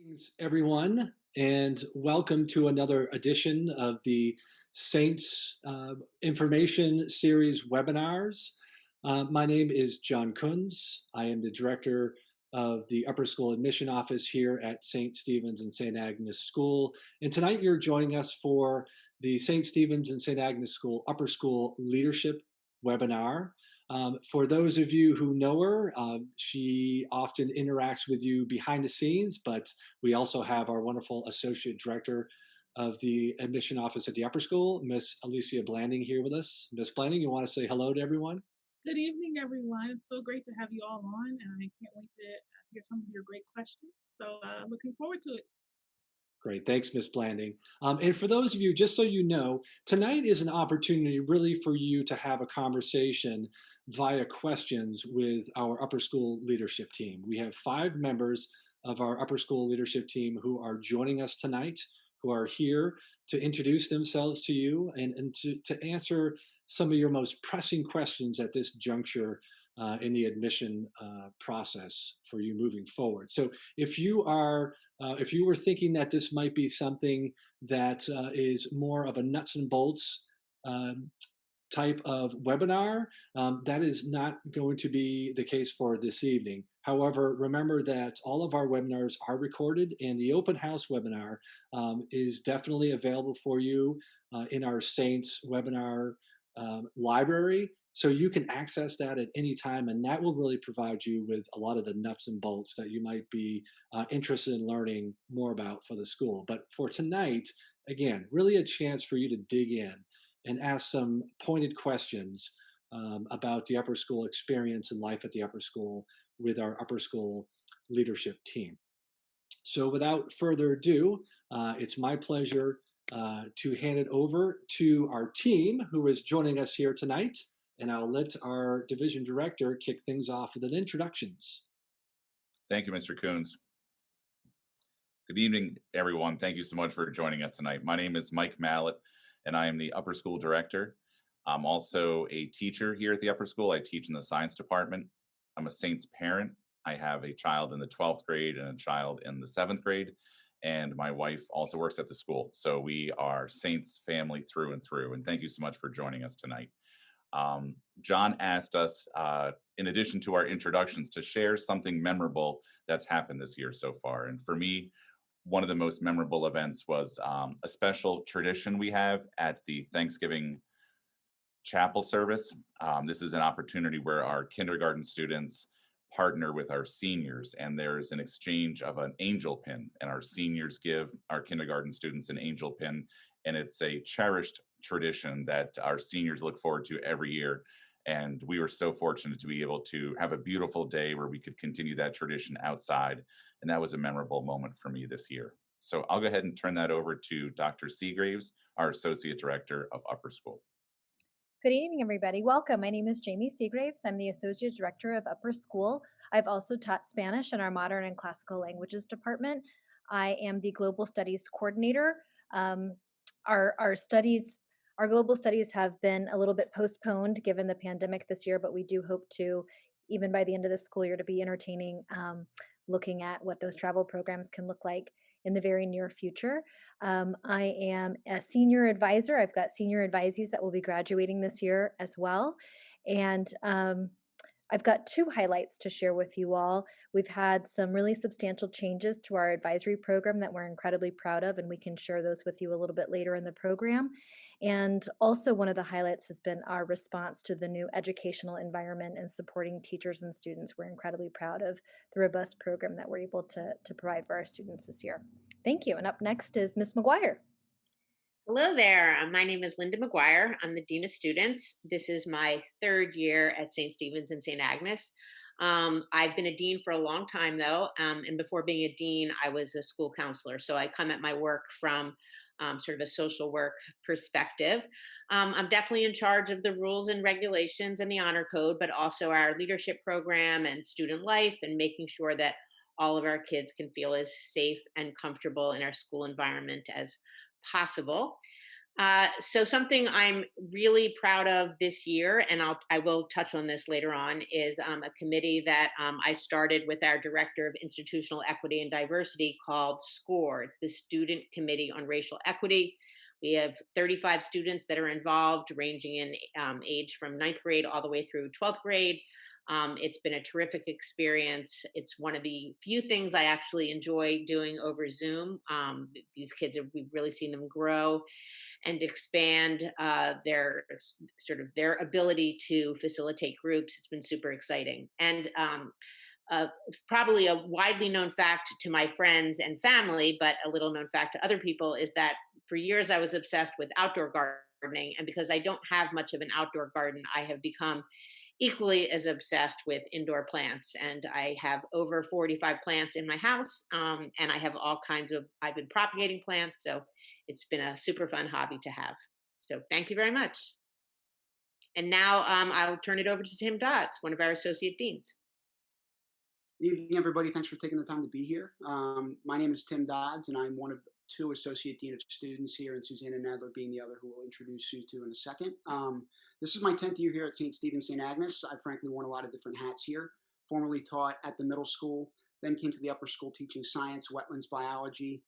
Greetings, everyone, and welcome to another edition of the Saints Information Series webinars. My name is John Kunz. I am the director of the Upper School Admission Office here at St. Stephen's and St. Agnes School. And tonight you're joining us for the St. Stephen's and St. Agnes School Upper School Leadership webinar. For those of you who know her, she often interacts with you behind the scenes, but we also have our wonderful Associate Director of the Admission Office at the Upper School, Miss Alicia Blanding, here with us. Miss Blanding, you want to say hello to everyone? Good evening, everyone. It's so great to have you all on, and I can't wait to hear some of your great questions. So, looking forward to it. Great, thanks, Miss Blanding. And for those of you, just so you know, tonight is an opportunity really for you to have a conversation via questions with our upper school leadership team. We have 5 members of our upper school leadership team who are joining us tonight, who are here to introduce themselves to you and to answer some of your most pressing questions at this juncture in the admission process for you moving forward. So if you were thinking that this might be something that is more of a nuts and bolts um, type of webinar, that is not going to be the case for this evening. However, remember that all of our webinars are recorded, and the open house webinar is definitely available for you in our Saints webinar library. So you can access that at any time, and that will really provide you with a lot of the nuts and bolts that you might be interested in learning more about for the school. But for tonight, again, really a chance for you to dig in and ask some pointed questions about the upper school experience and life at the upper school with our upper school leadership team. So without further ado, it's my pleasure to hand it over to our team who is joining us here tonight. And I'll let our division director kick things off with an introductions. Thank you, Mr. Coons. Good evening, everyone. Thank you so much for joining us tonight. My name is Mike Mallett, and I am the Upper School Director. I'm also a teacher here at the Upper School. I teach in the science department. I'm a Saints parent. I have a child in the 12th grade and a child in the 7th grade, and my wife also works at the school. So we are Saints family through and through, and thank you so much for joining us tonight. John asked us, in addition to our introductions, to share something memorable that's happened this year so far. And for me, one of the most memorable events was a special tradition we have at the Thanksgiving chapel service. This is an opportunity where our kindergarten students partner with our seniors, and there's an exchange of an angel pin, and our seniors give our kindergarten students an angel pin, and it's a cherished tradition that our seniors look forward to every year. And we were so fortunate to be able to have a beautiful day where we could continue that tradition outside. And that was a memorable moment for me this year. So I'll go ahead and turn that over to Dr. Seagraves, our Associate Director of Upper School. Good evening, everybody. Welcome. My name is Jamie Seagraves. I'm the Associate Director of Upper School. I've also taught Spanish in our Modern and Classical Languages Department. I am the Global Studies Coordinator. Our global studies have been a little bit postponed given the pandemic this year, but we do hope to, even by the end of the school year, to be entertaining, looking at what those travel programs can look like in the very near future. I am a senior advisor. I've got senior advisees that will be graduating this year as well. And I've got 2 highlights to share with you all. We've had some really substantial changes to our advisory program that we're incredibly proud of, and we can share those with you a little bit later in the program. And also one of the highlights has been our response to the new educational environment and supporting teachers and students. We're incredibly proud of the robust program that we're able to provide for our students this year. Thank you. And up next is Ms. McGuire. Hello there. My name is Linda McGuire. I'm the Dean of Students. This is my 3rd year at St. Stephen's and St. Agnes. I've been a dean for a long time, though, and before being a dean, I was a school counselor. So I come at my work from sort of a social work perspective. I'm definitely in charge of the rules and regulations and the honor code, but also our leadership program and student life and making sure that all of our kids can feel as safe and comfortable in our school environment as possible. So something I'm really proud of this year, and I will touch on this later on, is a committee that I started with our director of institutional equity and diversity called SCORE. It's the Student Committee on Racial Equity. We have 35 students that are involved, ranging in age from ninth grade all the way through 12th grade. It's been a terrific experience. It's one of the few things I actually enjoy doing over Zoom. These kids, we've really seen them grow and expand their sort of their ability to facilitate groups. It's been super exciting. And uh, probably a widely known fact to my friends and family, but a little known fact to other people, is that for years I was obsessed with outdoor gardening. And because I don't have much of an outdoor garden, I have become equally as obsessed with indoor plants. And I have over 45 plants in my house. And I have all kinds of, I've been propagating plants. So it's been a super fun hobby to have. So thank you very much. And now I'll turn it over to Tim Dodds, one of our associate deans. Good evening, everybody. Thanks for taking the time to be here. My name is Tim Dodds, and I'm one of two associate dean of students here, and Susanna Nadler being the other, who we'll introduce you to in a second. This is my 10th year here at St. Stephen's St. Agnes. I've frankly worn a lot of different hats here. Formerly taught at the middle school, then came to the upper school teaching science, wetlands biology,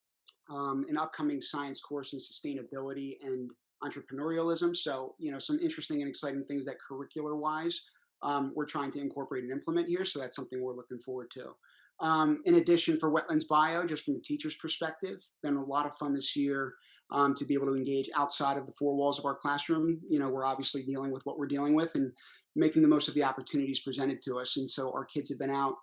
an upcoming science course in sustainability and entrepreneurialism. So, some interesting and exciting things that curricular-wise we're trying to incorporate and implement here. So that's something we're looking forward to. In addition, for wetlands bio, just from a teacher's perspective, been a lot of fun this year to be able to engage outside of the four walls of our classroom. We're obviously dealing with what we're dealing with and making the most of the opportunities presented to us. And so our kids have been out,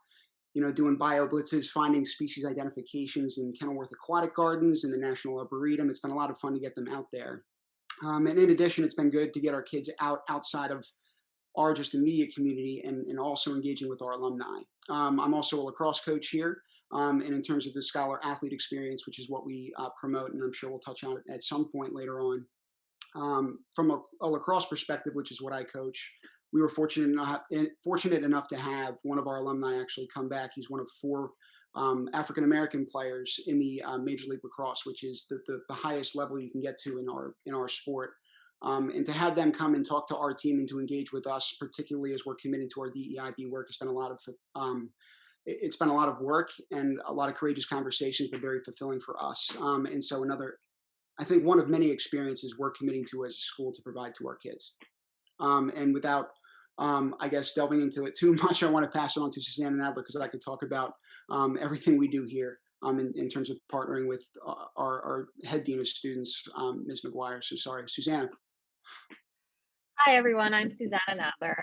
doing bio blitzes, finding species identifications in Kenilworth Aquatic Gardens and the National Arboretum. It's been a lot of fun to get them out there. And in addition, it's been good to get our kids outside of our just immediate community and also engaging with our alumni. I'm also a lacrosse coach here. And in terms of the scholar athlete experience, which is what we promote, and I'm sure we'll touch on it at some point later on. From a lacrosse perspective, which is what I coach, we were fortunate enough to have one of our alumni actually come back. He's one of four African-American players in the Major League Lacrosse, which is the highest level you can get to in our sport. And to have them come and talk to our team and to engage with us, particularly as we're committed to our DEIB work, it's been a lot of work and a lot of courageous conversations, but very fulfilling for us. And so I think one of many experiences we're committing to as a school to provide to our kids. And without, I guess, delving into it too much, I want to pass it on to Susanna Nadler, because I could talk about everything we do here in terms of partnering with our head dean of students, Ms. McGuire. So sorry, Susanna. Hi, everyone. I'm Susanna Nadler.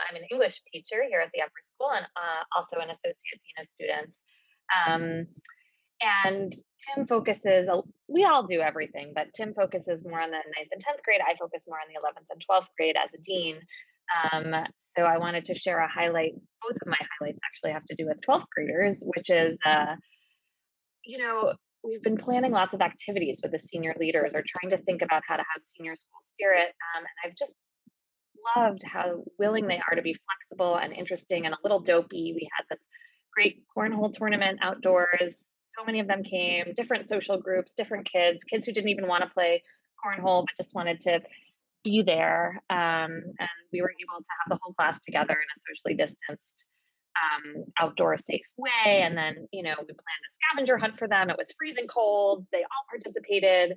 I'm an English teacher here at the upper school and also an associate dean of students. And Tim focuses, we all do everything, but Tim focuses more on the 9th and 10th grade. I focus more on the 11th and 12th grade as a dean. So I wanted to share a highlight. Both of my highlights actually have to do with 12th graders, which is, we've been planning lots of activities with the senior leaders or trying to think about how to have senior school spirit. And I've just loved how willing they are to be flexible and interesting and a little dopey. We had this great cornhole tournament outdoors. So many of them came, different social groups, different kids who didn't even want to play cornhole, but just wanted to be there. And we were able to have the whole class together in a socially distanced outdoor safe way. And then, we planned a scavenger hunt for them. It was freezing cold. They all participated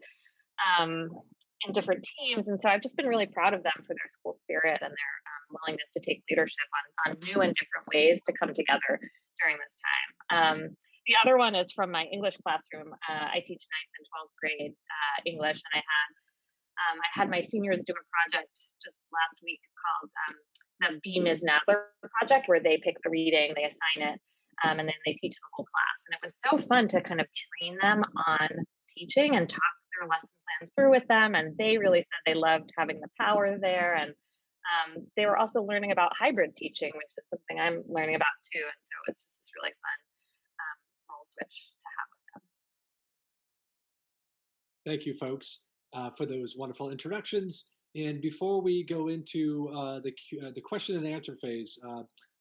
in different teams. And so I've just been really proud of them for their school spirit and their willingness to take leadership on new and different ways to come together during this time. The other one is from my English classroom. I teach 9th and 12th grade English, and I had my seniors do a project just last week called the Be Ms. Nadler project, where they pick the reading, they assign it, and then they teach the whole class. And it was so fun to kind of train them on teaching and talk their lesson plans through with them. And they really said they loved having the power there. And they were also learning about hybrid teaching, which is something I'm learning about too. And so it's just this really fun role switch to have with them. Thank you, folks, for those wonderful introductions. And before we go into the question and answer phase,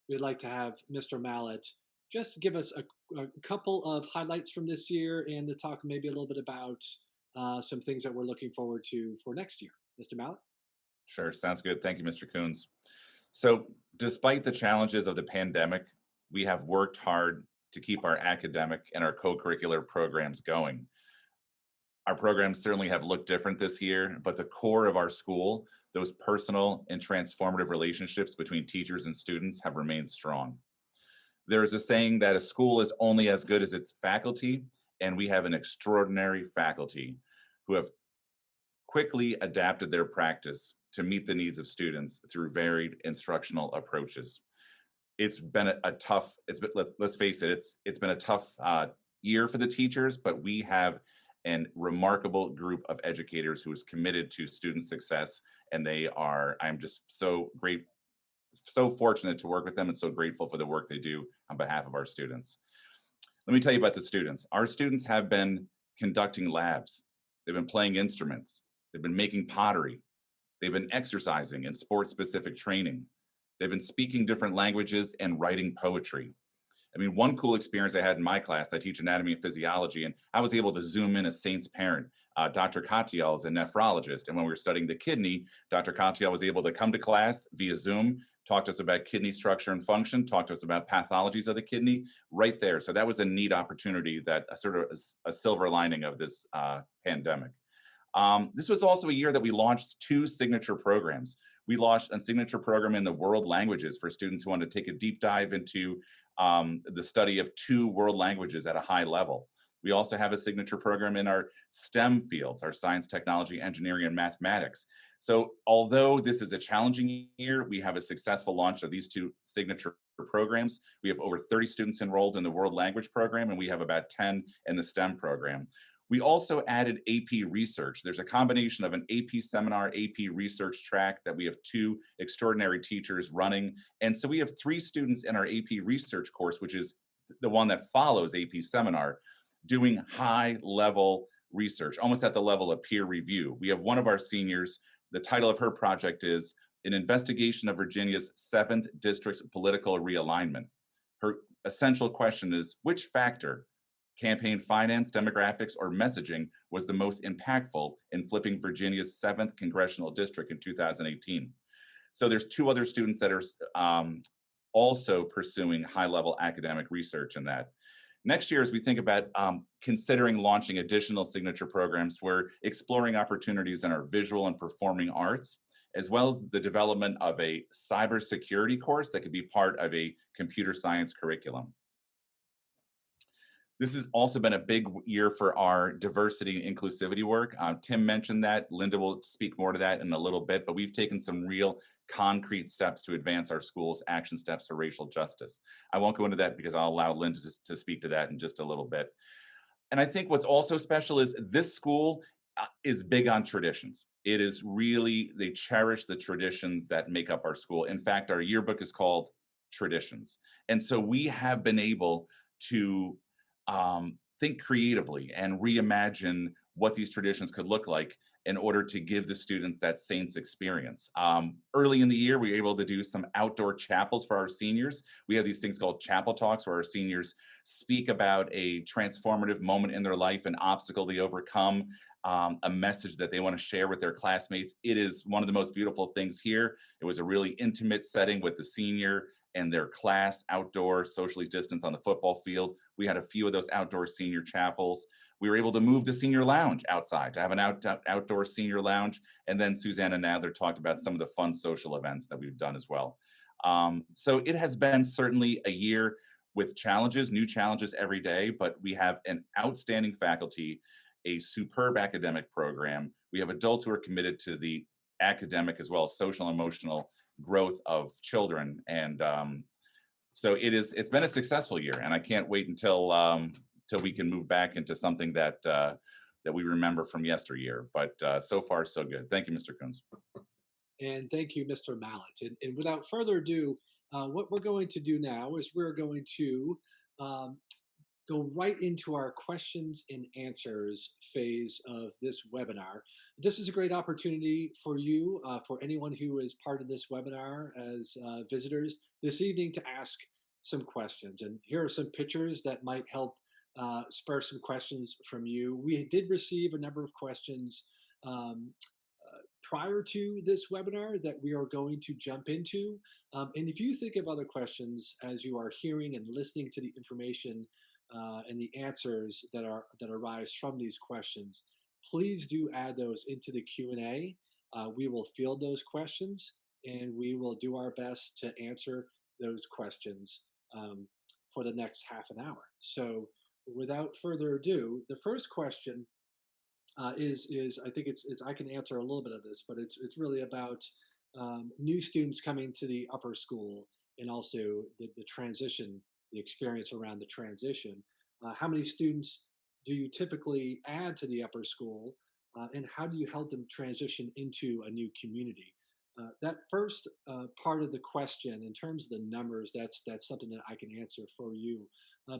we'd like to have Mr. Mallett just give us a couple of highlights from this year and to talk maybe a little bit about some things that we're looking forward to for next year. Mr. Mallett? Sure, sounds good. Thank you, Mr. Coons. So, despite the challenges of the pandemic, we have worked hard to keep our academic and our co-curricular programs going. Our programs certainly have looked different this year, but the core of our school, those personal and transformative relationships between teachers and students, have remained strong. There is a saying that a school is only as good as its faculty, and we have an extraordinary faculty who have quickly adapted their practice to meet the needs of students through varied instructional approaches. It's been a tough, let's face it, it's been a tough year for the teachers, but we have a remarkable group of educators who is committed to student success, and I'm just so great, so fortunate to work with them and so grateful for the work they do on behalf of our students. Let me tell you about the students. Our students have been conducting labs. They've been playing instruments. They've been making pottery. They've been exercising in sports-specific training. They've been speaking different languages and writing poetry. I mean, one cool experience I had in my class, I teach anatomy and physiology, and I was able to zoom in a saint's parent. Dr. Katyal is a nephrologist, and when we were studying the kidney, Dr. Katyal was able to come to class via Zoom, talk to us about kidney structure and function, talk to us about pathologies of the kidney right there. So that was a neat opportunity, that sort of a silver lining of this pandemic. This was also a year that we launched 2 signature programs. We launched a signature program in the world languages for students who want to take a deep dive into the study of 2 world languages at a high level. We also have a signature program in our STEM fields, our science, technology, engineering, and mathematics. So although this is a challenging year, we have a successful launch of these 2 signature programs. We have over 30 students enrolled in the world language program, and we have about 10 in the STEM program. We also added AP research. There's a combination of an AP seminar, AP research track that we have 2 extraordinary teachers running. And so we have 3 students in our AP research course, which is the one that follows AP seminar, doing high level research, almost at the level of peer review. We have one of our seniors, the title of her project is An Investigation of Virginia's 7th District's Political Realignment. Her essential question is, which factor, campaign finance, demographics, or messaging, was the most impactful in flipping Virginia's 7th congressional district in 2018? So there's 2 other students that are also pursuing high-level academic research in that. Next year, as we think about considering launching additional signature programs, we're exploring opportunities in our visual and performing arts, as well as the development of a cybersecurity course that could be part of a computer science curriculum. This has also been a big year for our diversity and inclusivity work. Tim mentioned that. Linda will speak more to that in a little bit, but we've taken some real concrete steps to advance our school's action steps for racial justice. I won't go into that because I'll allow Linda to speak to that in just a little bit. And I think what's also special is this school is big on traditions. It is really, they cherish the traditions that make up our school. In fact, our yearbook is called Traditions. And so we have been able to think creatively and reimagine what these traditions could look like in order to give the students that Saints experience. Early in the year, we were able to do some outdoor chapels for our seniors. We have these things called chapel talks where our seniors speak about a transformative moment in their life, an obstacle they overcome, a message that they want to share with their classmates. It is one of the most beautiful things here. It was a really intimate setting with the senior and their class outdoor, socially distanced on the football field. We had a few of those outdoor senior chapels. We were able to move the senior lounge outside to have an outdoor senior lounge. And then Susanna Nadler talked about some of the fun social events that we've done as well. So it has been certainly a year with challenges, new challenges every day, but we have an outstanding faculty, a superb academic program. We have adults who are committed to the academic as well as social and emotional growth of children. And so it's been a successful year, and I can't wait until we can move back into something that we remember from yesteryear. But so far, so good. Thank you, Mr. Coons. And thank you, Mr. Mallett. And without further ado, what we're going to do now is we're going to go right into our questions and answers phase of this webinar. This is a great opportunity for you, for anyone who is part of this webinar as visitors this evening, to ask some questions. And here are some pictures that might help spur some questions from you. We did receive a number of questions um, prior to this webinar that we are going to jump into. And if you think of other questions as you are hearing and listening to the information and the answers that arise from these questions, please do add those into the Q&A. We will field those questions and we will do our best to answer those questions for the next half an hour. So without further ado, the first question is I think it's I can answer a little bit of this, but it's really about new students coming to the upper school and also the transition, the experience around the transition. How many students do you typically add to the upper school, and how do you help them transition into a new community? That first part of the question, in terms of the numbers, that's something that I can answer for you.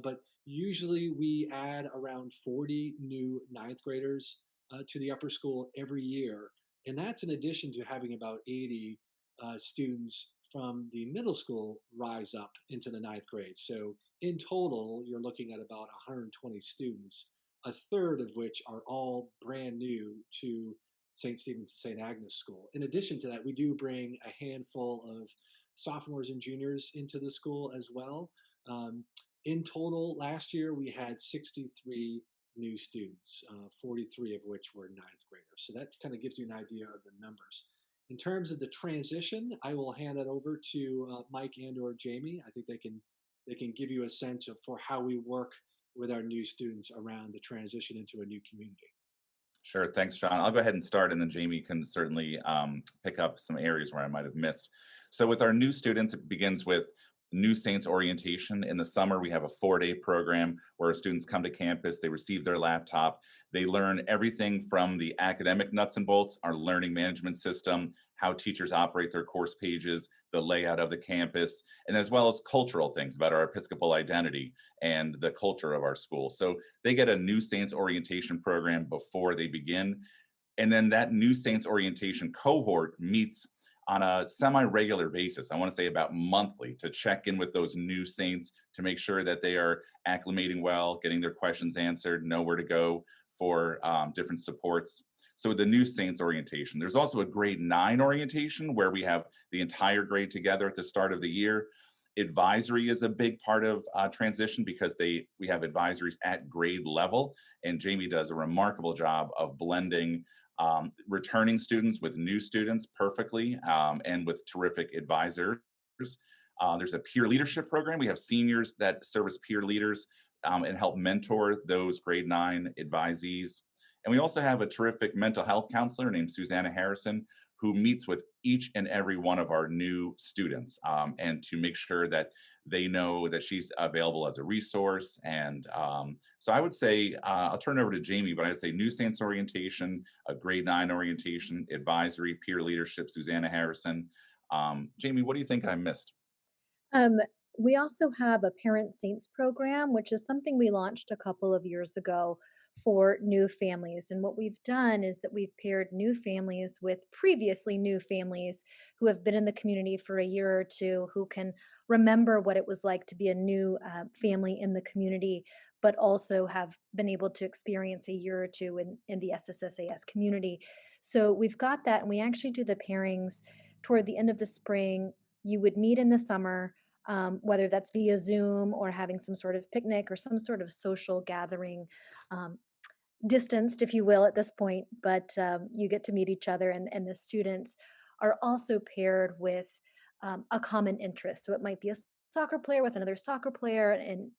But usually we add around 40 new ninth graders to the upper school every year. And that's in addition to having about 80 students from the middle school rise up into the ninth grade. So in total, you're looking at about 120 students, a third of which are all brand new to St. Stephen's St. Agnes School. In addition to that, we do bring a handful of sophomores and juniors into the school as well. In total, last year we had 63 new students, 43 of which were ninth graders. So that kind of gives you an idea of the numbers. In terms of the transition, I will hand it over to Mike and or Jamie. I think they can give you a sense of for how we work with our new students around the transition into a new community. Sure. Thanks, John. I'll go ahead and start, and then Jamie can certainly pick up some areas where I might have missed. So with our new students, it begins with New Saints orientation. In the summer, we have a 4-day program where our students come to campus, they receive their laptop, they learn everything from the academic nuts and bolts, our learning management system, how teachers operate their course pages, the layout of the campus, and as well as cultural things about our Episcopal identity and the culture of our school. So they get a New Saints orientation program before they begin. And then that New Saints orientation cohort meets on a semi-regular basis, I want to say about monthly, to check in with those new saints to make sure that they are acclimating well, getting their questions answered, know where to go for different supports. So with the new saints orientation, there's also a grade 9 orientation where we have the entire grade together at the start of the year. Advisory is a big part of transition because we have advisories at grade level, and Jamie does a remarkable job of blending returning students with new students perfectly, and with terrific advisors. There's a peer leadership program. We have seniors that serve as peer leaders and help mentor those grade 9 advisees. And we also have a terrific mental health counselor named Susanna Harrison, who meets with each and every one of our new students, and to make sure that they know that she's available as a resource. And so I would say, I'll turn it over to Jamie, but I'd say New Saints orientation, a grade 9 orientation, advisory, peer leadership, Susanna Harrison. Jamie, what do you think I missed? Um, we also have a Parent Saints program, which is something we launched a couple of years ago for new families. And what we've done is that we've paired new families with previously new families who have been in the community for a year or two, who can remember what it was like to be a new family in the community, but also have been able to experience a year or two in the SSSAS community. So we've got that, and we actually do the pairings toward the end of the spring. You would meet in the summer, whether that's via Zoom or having some sort of picnic or some sort of social gathering, um, distanced, if you will, at this point, but you get to meet each other, and the students are also paired with a common interest. So it might be a soccer player with another soccer player, and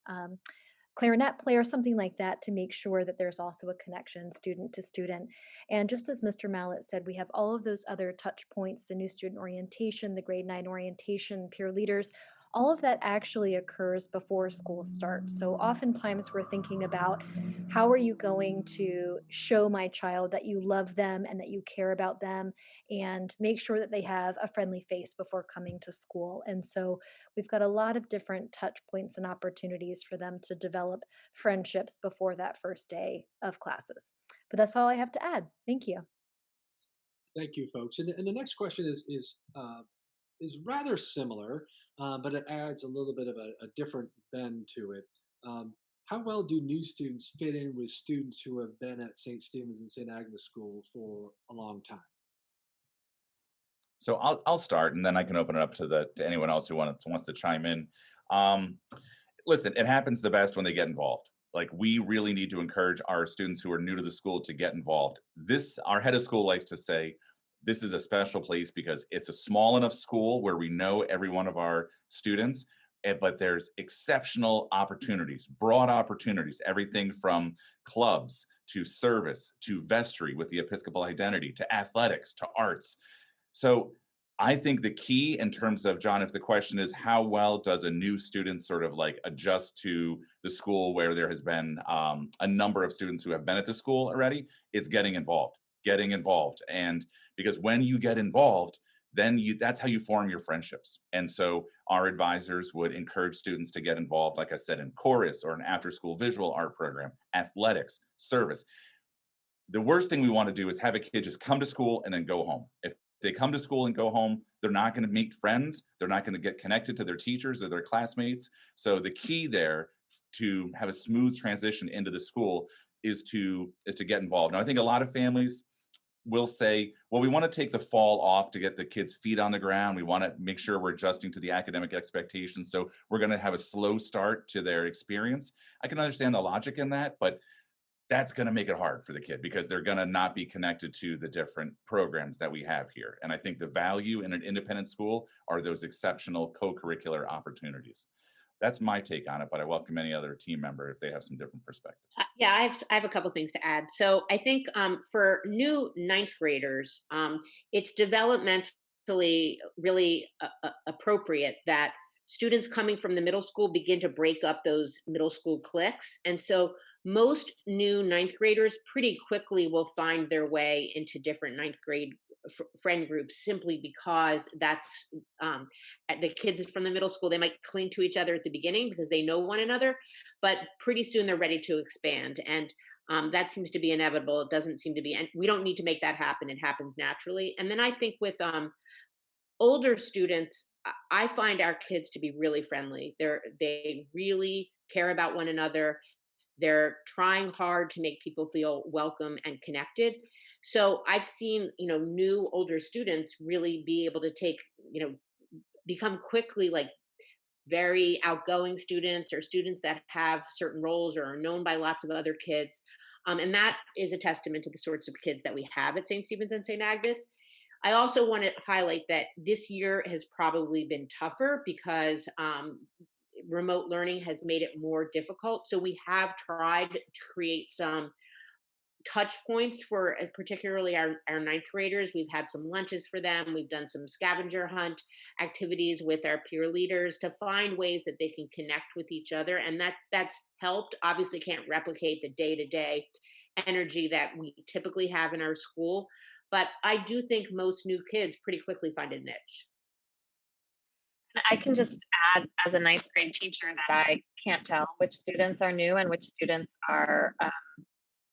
clarinet player, something like that, to make sure that there's also a connection student to student. And just as Mr. Mallet said, we have all of those other touch points, the new student orientation, the grade 9 orientation, peer leaders. All of that actually occurs before school starts. So oftentimes we're thinking about, how are you going to show my child that you love them and that you care about them, and make sure that they have a friendly face before coming to school. And so we've got a lot of different touch points and opportunities for them to develop friendships before that first day of classes. But that's all I have to add. Thank you. Thank you, folks. And the next question is rather similar, but it adds a little bit of a different bend to it. Um, how well do new students fit in with students who have been at St. Stephen's and St. Agnes School for a long time? So I'll start, and then I can open it up to anyone else who wants to chime in. Um, Listen, it happens the best when they get involved. Like, we really need to encourage our students who are new to the school to get involved. Our head of school likes to say, this is a special place because it's a small enough school where we know every one of our students, but there's exceptional opportunities, broad opportunities, everything from clubs to service to vestry with the Episcopal identity to athletics to arts. So I think the key in terms of, John, if the question is how well does a new student sort of like adjust to the school where there has been a number of students who have been at the school already, it's getting involved. And because when you get involved, then that's how you form your friendships. And so our advisors would encourage students to get involved, like I said, in chorus or an after school visual art program, athletics, service. The worst thing we want to do is have a kid just come to school and then go home. If they come to school and go home, they're not going to meet friends. They're not going to get connected to their teachers or their classmates. So the key there to have a smooth transition into the school is to get involved. Now, I think a lot of families will say, well, we want to take the fall off to get the kids' feet on the ground. We want to make sure we're adjusting to the academic expectations. So we're going to have a slow start to their experience. I can understand the logic in that, but that's going to make it hard for the kid because they're going to not be connected to the different programs that we have here. And I think the value in an independent school are those exceptional co-curricular opportunities. That's my take on it, but I welcome any other team member if they have some different perspectives. Yeah, I have a couple things to add. So I think for new ninth graders, it's developmentally really appropriate that students coming from the middle school begin to break up those middle school cliques. And so most new ninth graders pretty quickly will find their way into different ninth grade friend groups simply because that's the kids from the middle school. They might cling to each other at the beginning because they know one another, but pretty soon they're ready to expand. And that seems to be inevitable. It doesn't seem to be, and we don't need to make that happen. It happens naturally. And then I think with older students, I find our kids to be really friendly. They really care about one another. They're trying hard to make people feel welcome and connected. So I've seen, new older students really be able to become quickly like very outgoing students or students that have certain roles or are known by lots of other kids. And that is a testament to the sorts of kids that we have at St. Stephen's and St. Agnes. I also want to highlight that this year has probably been tougher because remote learning has made it more difficult. So we have tried to create some touch points for particularly our ninth graders. We've had some lunches for them. We've done some scavenger hunt activities with our peer leaders to find ways that they can connect with each other. And that's helped. Obviously can't replicate the day-to-day energy that we typically have in our school. But I do think most new kids pretty quickly find a niche. I can just add, as a ninth grade teacher, that I can't tell which students are new and which students are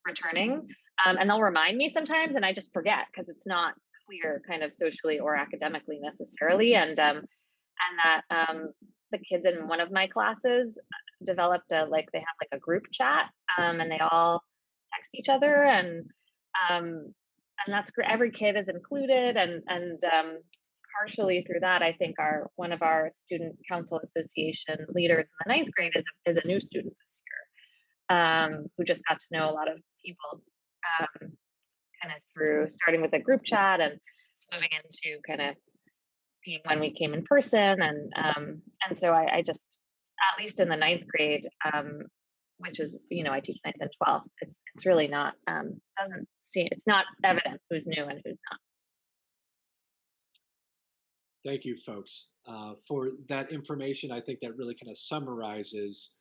returning. And they'll remind me sometimes, and I just forget because it's not clear, kind of socially or academically necessarily. And that the kids in one of my classes developed they have like a group chat, and they all text each other, and that's great. Every kid is included, and partially through that, I think one of our student council association leaders in the ninth grade is a new student this year, who just got to know a lot of people, kind of through starting with a group chat and moving into kind of being when we came in person, and so I just, at least in the ninth grade, which is, I teach ninth and 12th, it's really not it's not evident who's new and who's not. Thank you, folks, for that information. I think that really kind of summarizes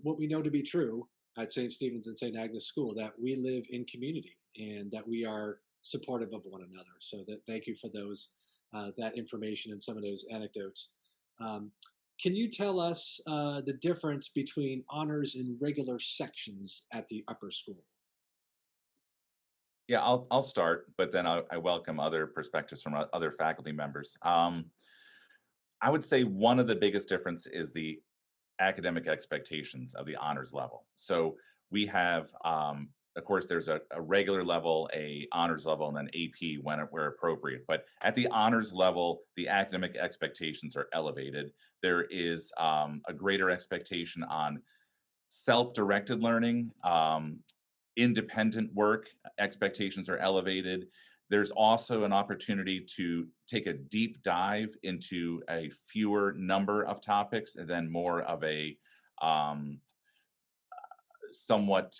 what we know to be true at St. Stephen's and St. Agnes School, that we live in community and that we are supportive of one another. So thank you for that information and some of those anecdotes. Can you tell us the difference between honors and regular sections at the upper school? Yeah, I'll start, but then I welcome other perspectives from other faculty members. I would say one of the biggest difference is the academic expectations of the honors level. So we have, of course, there's a regular level, a honors level, and then AP where appropriate. But at the honors level, the academic expectations are elevated. There is a greater expectation on self-directed learning, independent work expectations are elevated. There's also an opportunity to take a deep dive into a fewer number of topics and then more of a um, somewhat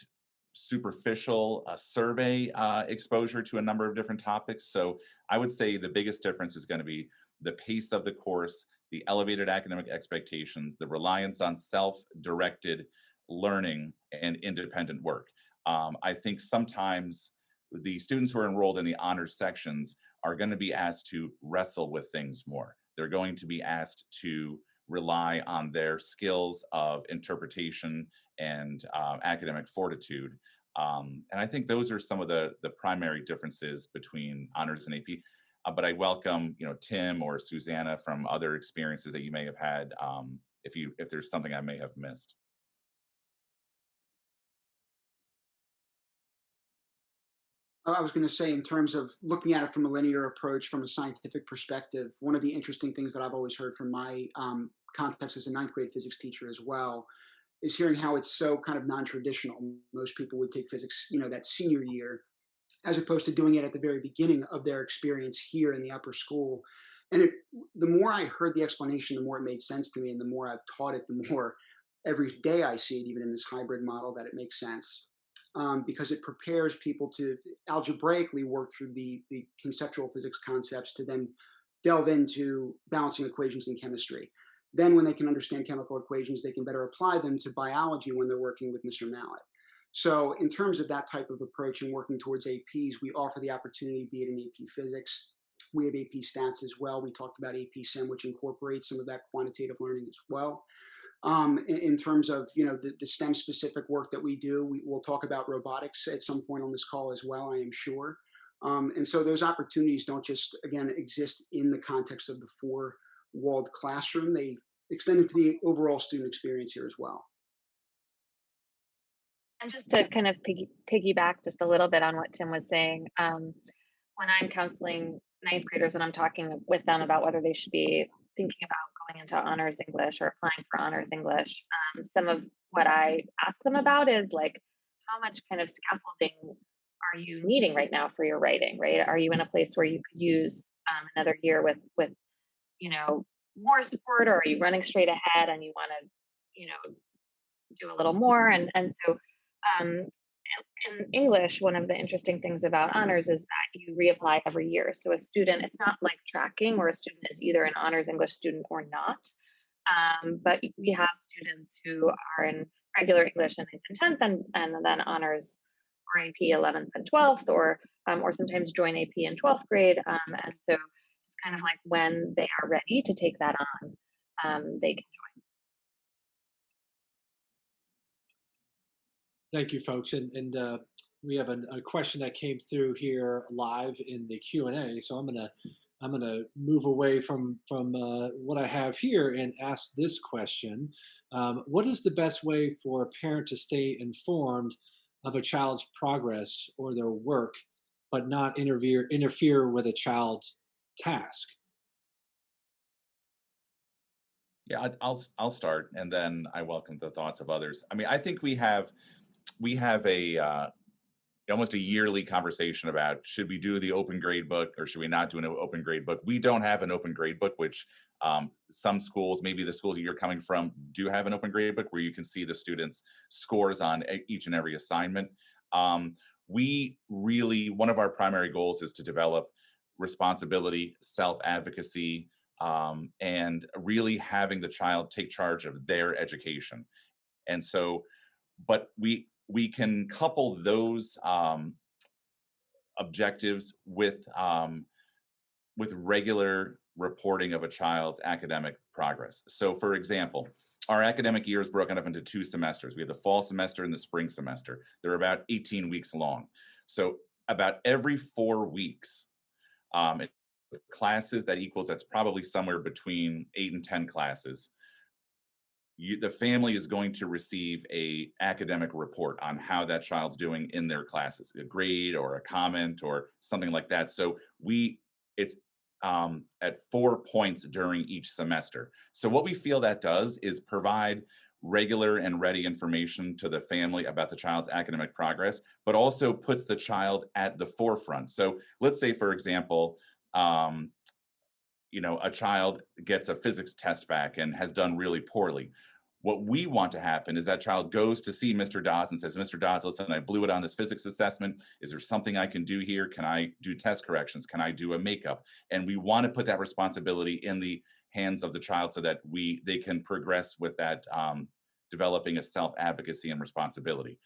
superficial survey exposure to a number of different topics. So I would say the biggest difference is going to be the pace of the course, the elevated academic expectations, the reliance on self-directed learning and independent work. I think sometimes the students who are enrolled in the honors sections are going to be asked to wrestle with things more. They're going to be asked to rely on their skills of interpretation and academic fortitude. And I think those are some of the primary differences between honors and AP. But I welcome, Tim or Susanna from other experiences that you may have had, if there's something I may have missed. I was going to say, in terms of looking at it from a linear approach, from a scientific perspective, one of the interesting things that I've always heard from my context as a ninth grade physics teacher as well is hearing how it's so kind of non-traditional. Most people would take physics, that senior year, as opposed to doing it at the very beginning of their experience here in the upper school. And the more I heard the explanation, the more it made sense to me, and the more I've taught it, the more every day I see it, even in this hybrid model, that it makes sense. Because it prepares people to algebraically work through the conceptual physics concepts to then delve into balancing equations in chemistry. Then when they can understand chemical equations, they can better apply them to biology when they're working with Mr. Mallet. So in terms of that type of approach and working towards APs, we offer the opportunity, be it in AP Physics. We have AP Stats as well. We talked about AP Sem, which incorporates some of that quantitative learning as well. In terms of the STEM specific work that we do, we'll talk about robotics at some point on this call as well, I am sure. And so those opportunities don't just, again, exist in the context of the four-walled classroom. They extend into the overall student experience here as well. And just to kind of piggyback just a little bit on what Tim was saying, when I'm counseling ninth graders and I'm talking with them about whether they should be thinking about going into honors English or applying for honors English, some of what I ask them about is like, how much kind of scaffolding are you needing right now for your writing, right? Are you in a place where you could use another year with more support, or are you running straight ahead and you want to do a little more? And so in English, one of the interesting things about honors is that you reapply every year. So a student, it's not like tracking where a student is either an honors English student or not. But we have students who are in regular English in 9th and 10th and then honors or AP 11th and 12th, or sometimes join AP in 12th grade. And so it's kind of like when they are ready to take that on, they can join. Thank you, folks. And we have a question that came through here live in the Q&A. So I'm gonna move away from what I have here and ask this question. What is the best way for a parent to stay informed of a child's progress or their work, but not interfere with a child's task? Yeah, I'll start, and then I welcome the thoughts of others. I mean, I think we have a almost a yearly conversation about, should we do the open grade book or should we not do an open grade book? We don't have an open grade book, which some schools, maybe the schools that you're coming from, do have an open grade book where you can see the students' scores on each and every assignment. One of our primary goals is to develop responsibility, self-advocacy, and really having the child take charge of their education. And so, but we can couple those objectives with regular reporting of a child's academic progress. So for example, our academic year is broken up into 2 semesters. We have the fall semester and the spring semester. They're about 18 weeks long. So about every 4 weeks, classes, that's probably somewhere between 8 and 10 classes. the family is going to receive a academic report on how that child's doing in their classes, a grade or a comment or something like that. So it's at 4 points during each semester. So what we feel that does is provide regular and ready information to the family about the child's academic progress, but also puts the child at the forefront. So let's say, for example, a child gets a physics test back and has done really poorly. What we want to happen is that child goes to see Mr. Dawes and says, Mr. Dawes, listen, I blew it on this physics assessment. Is there something I can do here? Can I do test corrections? Can I do a makeup? And we want to put that responsibility in the hands of the child so that they can progress with that, developing a self-advocacy and responsibility.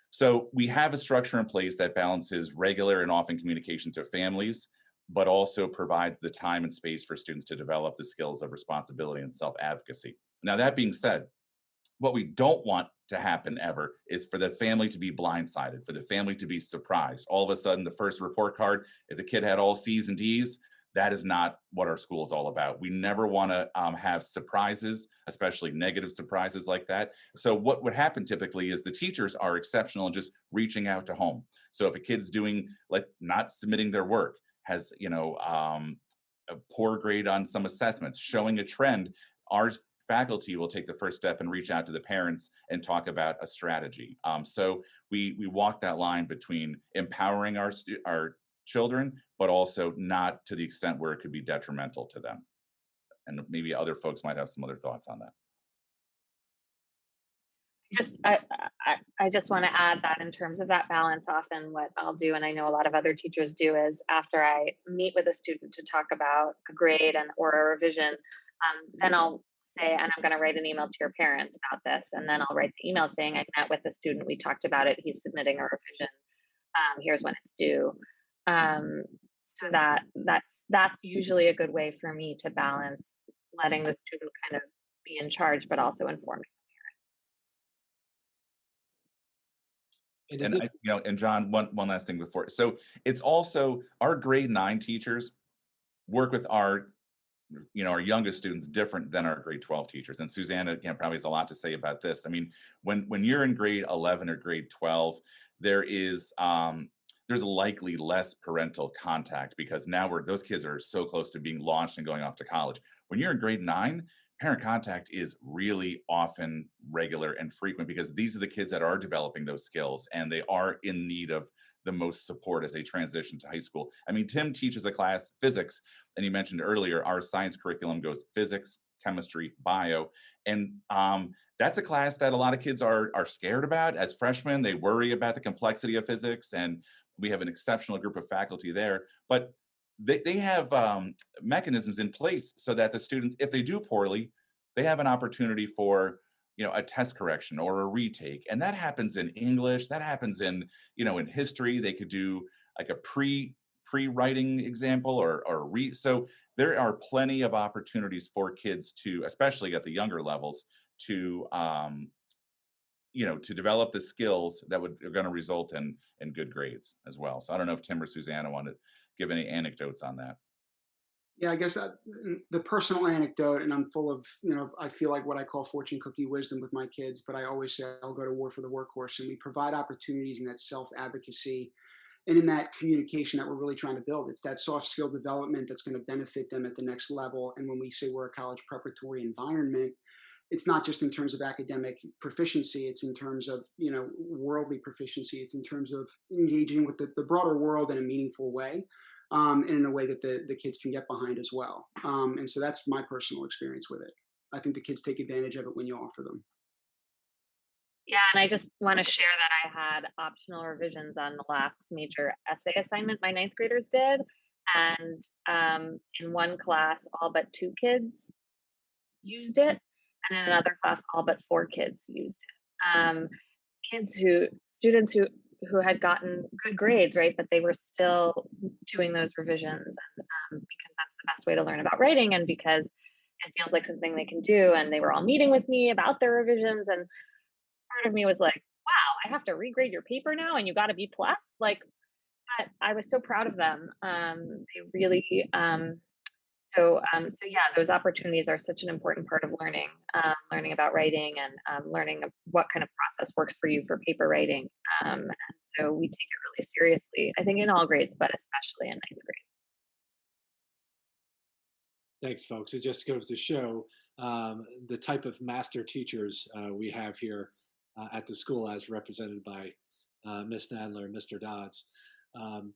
So we have a structure in place that balances regular and often communication to families, but also provides the time and space for students to develop the skills of responsibility and self-advocacy. Now, that being said, what we don't want to happen ever is for the family to be blindsided, for the family to be surprised. All of a sudden, the first report card, if the kid had all C's and D's, that is not what our school is all about. We never want to have surprises, especially negative surprises like that. So what would happen typically is the teachers are exceptional in just reaching out to home. So if a kid's doing, like, not submitting their work, has a poor grade on some assessments, showing a trend, our faculty will take the first step and reach out to the parents and talk about a strategy. So we walk that line between empowering our children, but also not to the extent where it could be detrimental to them. And maybe other folks might have some other thoughts on that. I just want to add that in terms of that balance, often what I'll do, and I know a lot of other teachers do, is after I meet with a student to talk about a grade or a revision, then I'll say, and I'm going to write an email to your parents about this, and then I'll write the email saying I met with the student, we talked about it, he's submitting a revision, here's when it's due. So that's usually a good way for me to balance letting the student kind of be in charge, but also informing. And John, one last thing before. So it's also our grade 9 teachers work with our youngest students different than our grade 12 teachers. And Susanna, again, probably has a lot to say about this. I mean, when you're in grade 11 or grade 12, there's likely less parental contact because now those kids are so close to being launched and going off to college. When you're in grade 9, parent contact is really often regular and frequent because these are the kids that are developing those skills and they are in need of the most support as they transition to high school. I mean, Tim teaches a class, physics, and he mentioned earlier our science curriculum goes physics, chemistry, bio, and that's a class that a lot of kids are scared about. As freshmen, they worry about the complexity of physics, and we have an exceptional group of faculty there. But they have mechanisms in place so that the students, if they do poorly, they have an opportunity for a test correction or a retake, and that happens in English, that happens in in history. They could do like a pre-writing example so there are plenty of opportunities for kids to, especially at the younger levels, to to develop the skills that are going to result in good grades as well. So I don't know if Tim or Susanna want to give any anecdotes on that. Yeah, I guess the personal anecdote, and I'm full of, I feel like what I call fortune cookie wisdom with my kids, but I always say I'll go to war for the workhorse. And we provide opportunities in that self-advocacy and in that communication that we're really trying to build. It's that soft skill development that's going to benefit them at the next level. And when we say we're a college preparatory environment, it's not just in terms of academic proficiency, it's in terms of, worldly proficiency. It's in terms of engaging with the broader world in a meaningful way. And in a way that the kids can get behind as well. And so that's my personal experience with it. I think the kids take advantage of it when you offer them. Yeah, and I just want to share that I had optional revisions on the last major essay assignment my ninth graders did. And in one class, all but 2 kids used it. And in another class, all but 4 kids used it. Students who had gotten good grades, right? But they were still doing those revisions because that's the best way to learn about writing and because it feels like something they can do. And they were all meeting with me about their revisions. And part of me was like, wow, I have to regrade your paper now and you got a B+. Like, but I was so proud of them. They really So yeah, those opportunities are such an important part of learning, learning about writing and learning what kind of process works for you for paper writing. And so we take it really seriously, I think in all grades, but especially in ninth grade. Thanks, folks. It just goes to show the type of master teachers we have here at the school, as represented by Ms. Nadler and Mr. Dodds. Um,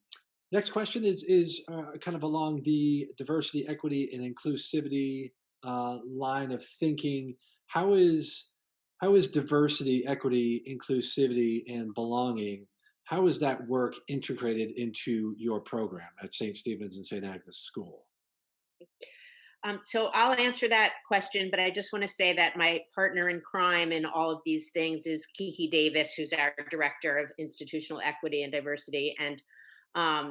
Next question is kind of along the diversity, equity, and inclusivity line of thinking. How is diversity, equity, inclusivity, and belonging? How is that work integrated into your program at St. Stephen's and St. Agnes School? So I'll answer that question, but I just want to say that my partner in crime in all of these things is Kiki Davis, who's our director of institutional equity and diversity, and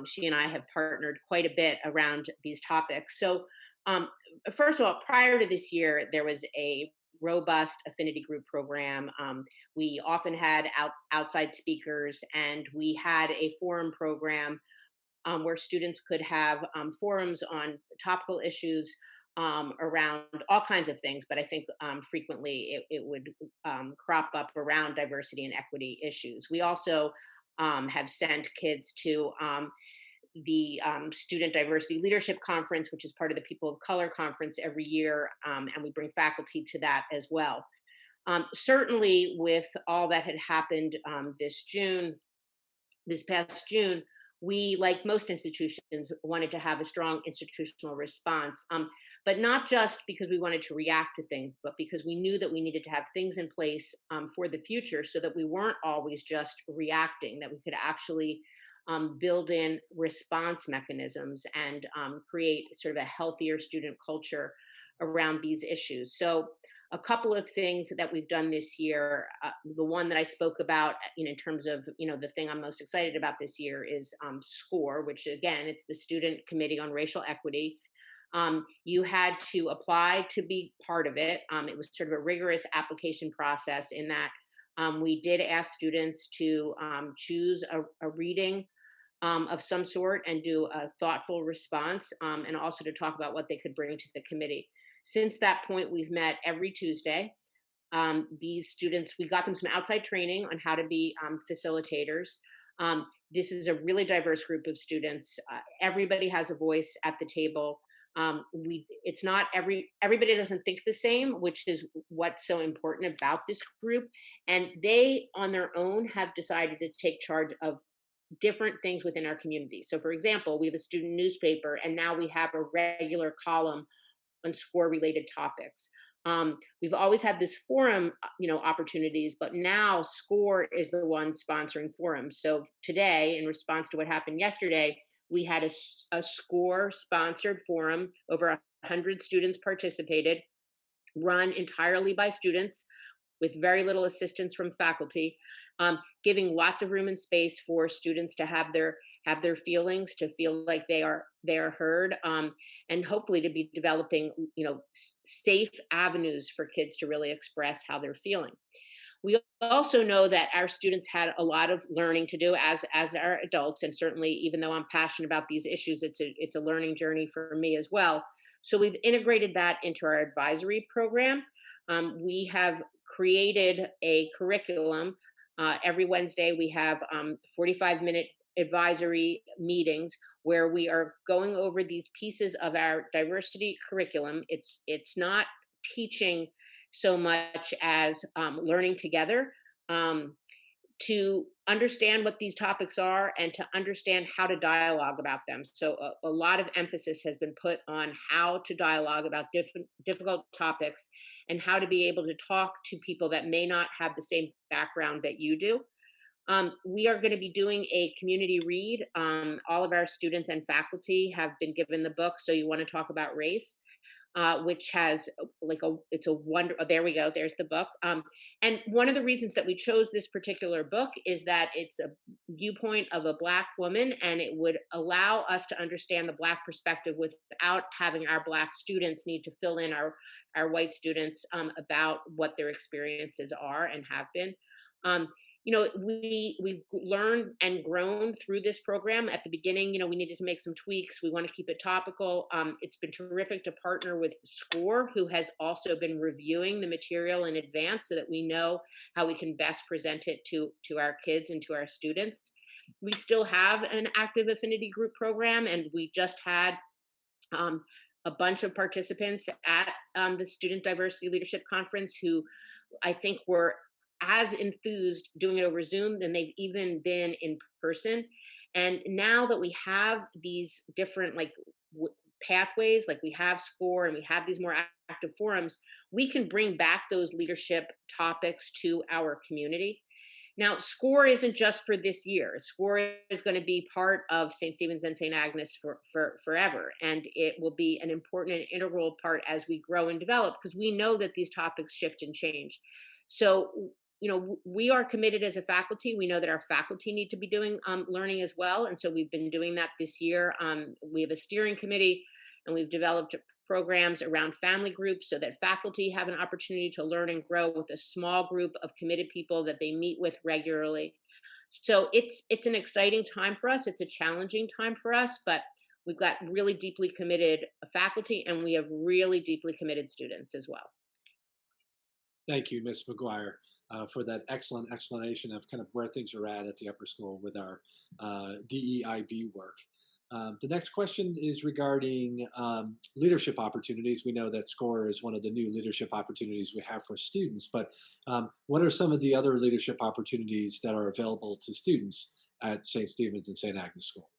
she and I have partnered quite a bit around these topics. So, first of all, prior to this year, there was a robust affinity group program. We often had outside speakers, and we had a forum program where students could have forums on topical issues around all kinds of things, but I think frequently it would crop up around diversity and equity issues. We also have sent kids to the Student Diversity Leadership Conference, which is part of the People of Color Conference every year, and we bring faculty to that as well. Certainly, with all that had happened this past June, we, like most institutions, wanted to have a strong institutional response, but not just because we wanted to react to things, but because we knew that we needed to have things in place for the future so that we weren't always just reacting, that we could actually build in response mechanisms and create sort of a healthier student culture around these issues. So a couple of things that we've done this year. The one that I spoke about, in terms of, the thing I'm most excited about this year is SCORE, which again, it's the Student Committee on Racial Equity. You had to apply to be part of it. It was sort of a rigorous application process in that we did ask students to choose a reading of some sort and do a thoughtful response, and also to talk about what they could bring to the committee. Since that point, we've met every Tuesday. These students, we got them some outside training on how to be facilitators. This is a really diverse group of students. Everybody has a voice at the table. It's not everybody doesn't think the same, which is what's so important about this group. And they, on their own, have decided to take charge of different things within our community. So, for example, we have a student newspaper, and now we have a regular column on SCORE related topics. We've always had this forum, opportunities, but now SCORE is the one sponsoring forums. So today, in response to what happened yesterday, we had a SCORE sponsored forum. Over 100 students participated, run entirely by students with very little assistance from faculty, giving lots of room and space for students to have their feelings, to feel like they are heard, and hopefully to be developing safe avenues for kids to really express how they're feeling. We also know that our students had a lot of learning to do as our adults, and certainly, even though I'm passionate about these issues, it's a learning journey for me as well. So we've integrated that into our advisory program. We have created a curriculum. Every Wednesday, we have 45-minute advisory meetings where we are going over these pieces of our diversity curriculum. It's not teaching so much as learning together to understand what these topics are and to understand how to dialogue about them. So a lot of emphasis has been put on how to dialogue about difficult topics and how to be able to talk to people that may not have the same background that you do. We are going to be doing a community read. All of our students and faculty have been given the book, So You Want to Talk About Race, which has it's a wonder. Oh, there we go. There's the book. And one of the reasons that we chose this particular book is that it's a viewpoint of a Black woman, and it would allow us to understand the Black perspective without having our Black students need to fill in our white students about what their experiences are and have been. we've learned and grown through this program. At the beginning, we needed to make some tweaks. We want to keep it topical. It's been terrific to partner with SCORE, who has also been reviewing the material in advance so that we know how we can best present it to our kids and to our students. We still have an active affinity group program, and we just had um, a bunch of participants at the Student Diversity Leadership Conference who I think were as enthused doing it over Zoom than they've even been in person. And now that we have these different pathways, like we have SCORE and we have these more active forums, we can bring back those leadership topics to our community. Now, SCORE isn't just for this year. SCORE is going to be part of St. Stephen's and St. Agnes for forever. And it will be an important and integral part as we grow and develop, because we know that these topics shift and change. So, we are committed as a faculty. We know that our faculty need to be doing learning as well. And so we've been doing that this year. We have a steering committee, and we've developed programs around family groups so that faculty have an opportunity to learn and grow with a small group of committed people that they meet with regularly. So it's an exciting time for us. It's a challenging time for us, but we've got really deeply committed faculty, and we have really deeply committed students as well. Thank you, Ms. McGuire, for that excellent explanation of kind of where things are at the upper school with our DEIB work. The next question is regarding leadership opportunities. We know that SCORE is one of the new leadership opportunities we have for students, but what are some of the other leadership opportunities that are available to students at St. Stephen's and St. Agnes School?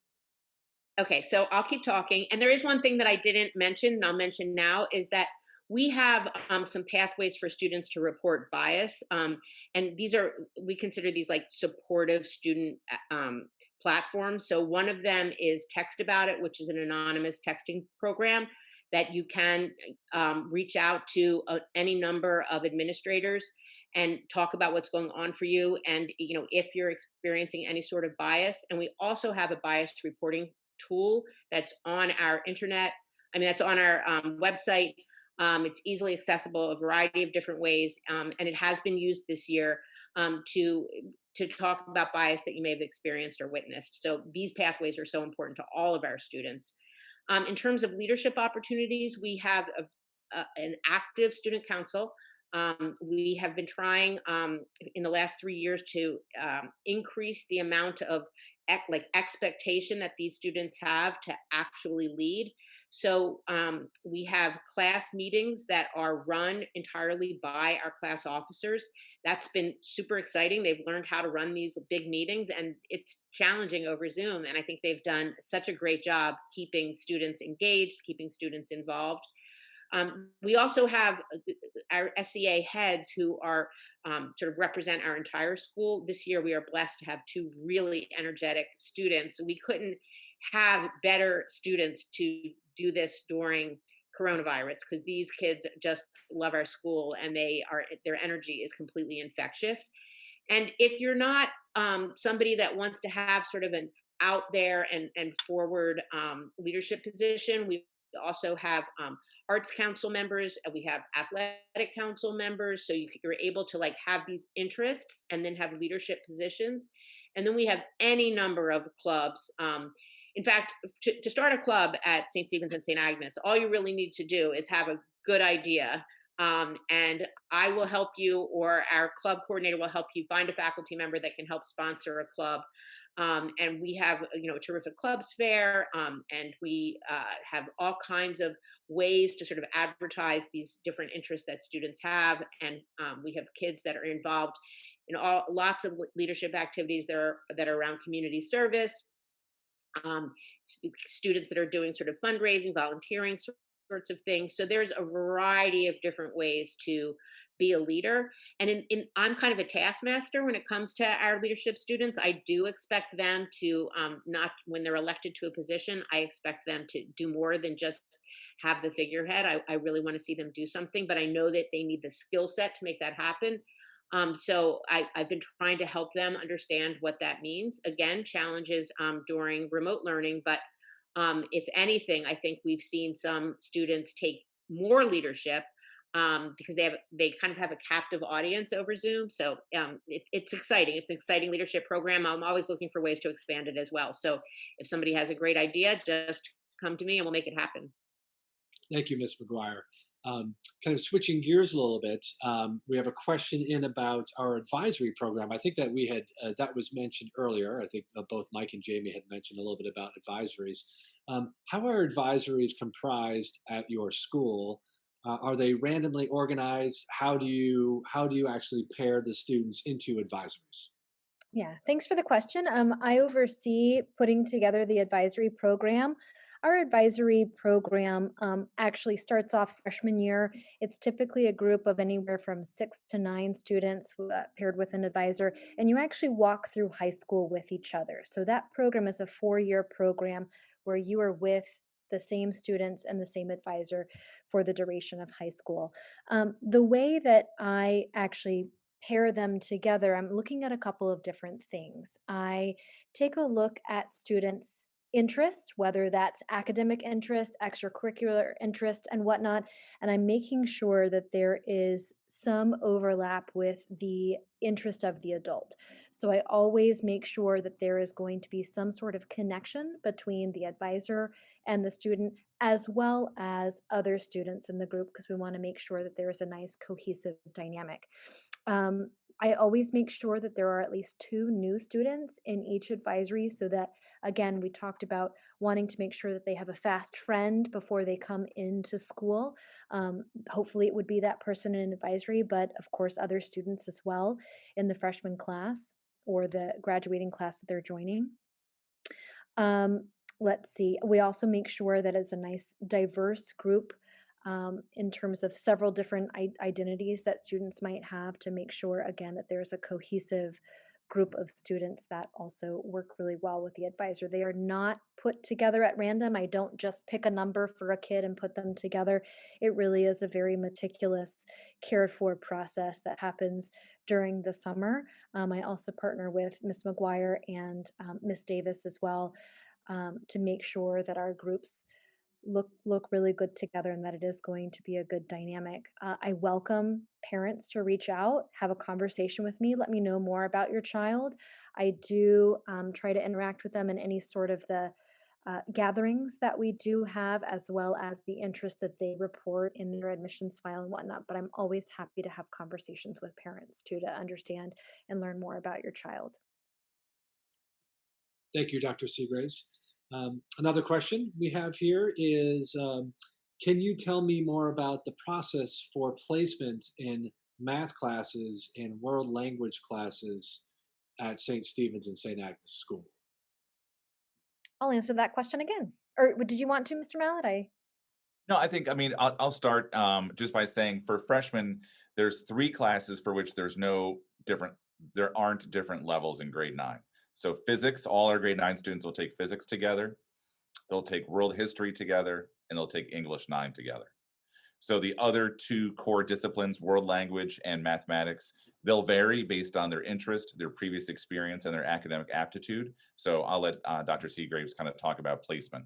Okay, so I'll keep talking. And there is one thing that I didn't mention, and I'll mention now, is that we have some pathways for students to report bias. And we consider these like supportive student platforms. So one of them is Text About It, which is an anonymous texting program that you can reach out to any number of administrators and talk about what's going on for you. And, if you're experiencing any sort of bias. And we also have a bias reporting tool that's on our that's on our website. It's easily accessible a variety of different ways, and it has been used this year to talk about bias that you may have experienced or witnessed. So these pathways are so important to all of our students. In terms of leadership opportunities, we have an active student council. We have been trying in the last 3 years to increase the amount of expectation that these students have to actually lead. So we have class meetings that are run entirely by our class officers. That's been super exciting. They've learned how to run these big meetings, and it's challenging over Zoom. And I think they've done such a great job keeping students engaged, keeping students involved. We also have our SEA heads who are sort of represent our entire school. This year, we are blessed to have 2 really energetic students. We couldn't have better students to do this during coronavirus, because these kids just love our school, and their energy is completely infectious. And if you're not somebody that wants to have sort of an out there and forward leadership position, we also have arts council members, and we have athletic council members. So you're able to have these interests and then have leadership positions. And then we have any number of clubs. In fact, to start a club at St. Stephen's and St. Agnes, all you really need to do is have a good idea. And I will help you, or our club coordinator will help you find a faculty member that can help sponsor a club. And we have, a terrific clubs fair, and we have all kinds of ways to sort of advertise these different interests that students have. And we have kids that are involved in lots of leadership activities that are around community service. Students that are doing sort of fundraising, volunteering sorts of things. So there's a variety of different ways to be a leader. And I'm kind of a taskmaster when it comes to our leadership students. I do expect them to not, when they're elected to a position, I expect them to do more than just have the figurehead. I really want to see them do something, but I know that they need the skill set to make that happen. So I've been trying to help them understand what that means. Again, challenges during remote learning, but if anything, I think we've seen some students take more leadership because they kind of have a captive audience over Zoom. So it's exciting. It's an exciting leadership program. I'm always looking for ways to expand it as well. So if somebody has a great idea, just come to me and we'll make it happen. Thank you, Ms. McGuire. Kind of switching gears a little bit, we have a question in about our advisory program. I think that we had that was mentioned earlier. I think both Mike and Jamie had mentioned a little bit about advisories. How are advisories comprised at your school? Are they randomly organized? How do you actually pair the students into advisories? Yeah, thanks for the question. I oversee putting together the advisory program. Our advisory program actually starts off freshman year. It's typically a group of anywhere from 6 to 9 students paired with an advisor, and you actually walk through high school with each other. So that program is a 4-year program where you are with the same students and the same advisor for the duration of high school. The way that I actually pair them together, I'm looking at a couple of different things. I take a look at students' interest, whether that's academic interest, extracurricular interest, and whatnot, and I'm making sure that there is some overlap with the interest of the adult. So I always make sure that there is going to be some sort of connection between the advisor and the student, as well as other students in the group, because we want to make sure that there is a nice cohesive dynamic. Um, I always make sure that there are at least 2 new students in each advisory so that, again, we talked about wanting to make sure that they have a fast friend before they come into school. Hopefully, it would be that person in advisory, but of course, other students as well in the freshman class or the graduating class that they're joining. Um, let's see. We also make sure that it's a nice, diverse group in terms of several different identities that students might have to make sure, again, that there's a cohesive group of students that also work really well with the advisor. They are not put together at random. I don't just pick a number for a kid and put them together. It really is a very meticulous, cared for process that happens during the summer. I also partner with Miss McGuire and Miss Davis as well to make sure that our groups look really good together and that it is going to be a good dynamic. I welcome parents to reach out, have a conversation with me, let me know more about your child. I do try to interact with them in any sort of the gatherings that we do have, as well as the interest that they report in their admissions file and whatnot. But I'm always happy to have conversations with parents too to understand and learn more about your child. Thank you, Dr. Seagraves. Another question we have here is, can you tell me more about the process for placement in math classes and world language classes at St. Stephen's and St. Agnes School? I'll answer that question again. Or did you want to, Mr. Mallet? No, I mean, I'll start just by saying for freshmen, there's 3 classes for which there aren't different levels in grade 9. So physics, all our grade 9 students will take physics together. They'll take world history together, and they'll take English 9 together. So the other 2 core disciplines, world language and mathematics, they'll vary based on their interest, their previous experience, and their academic aptitude. So I'll let Dr. Seagraves kind of talk about placement.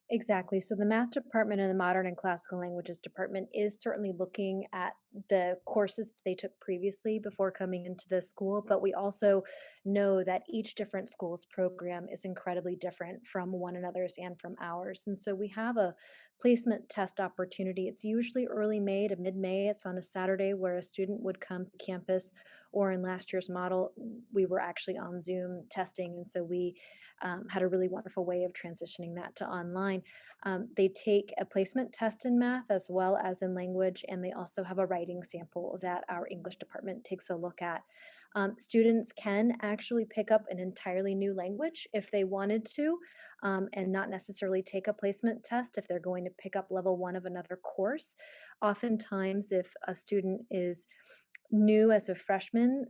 Exactly. So the math department and the modern and classical languages department is certainly looking at the courses that they took previously before coming into the school, but we also know that each different school's program is incredibly different from one another's and from ours. And so we have a placement test opportunity. It's usually early May to mid-May. It's on a Saturday where a student would come to campus, or in last year's model, we were actually on Zoom testing. And so we had a really wonderful way of transitioning that to online. They take a placement test in math as well as in language, and they also have a writing sample that our English department takes a look at. Students can actually pick up an entirely new language if they wanted to, and not necessarily take a placement test if they're going to pick up level 1 of another course. Oftentimes, if a student is new as a freshman,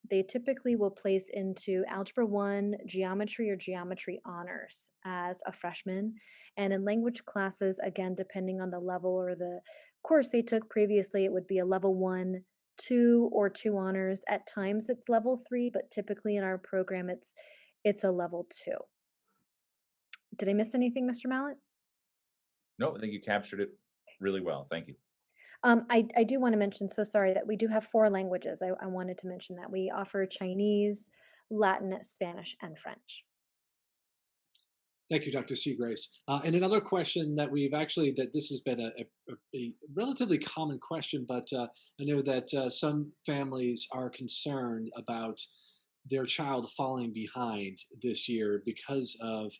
they typically will place into Algebra 1, Geometry, or Geometry Honors as a freshman. And in language classes, again, depending on the level or the course they took previously, it would be a level 1, 2, or 2 honors. At times it's level 3, but typically in our program it's a level 2. Did I miss anything, Mr. Mallet? No, I think you captured it really well. Thank you. I do want to mention, so sorry, that we do have 4 languages. I wanted to mention that we offer Chinese, Latin, Spanish, and French. Thank you, Dr. Seagraves. And another question that we've actually, that this has been a relatively common question, but I know that some families are concerned about their child falling behind this year because of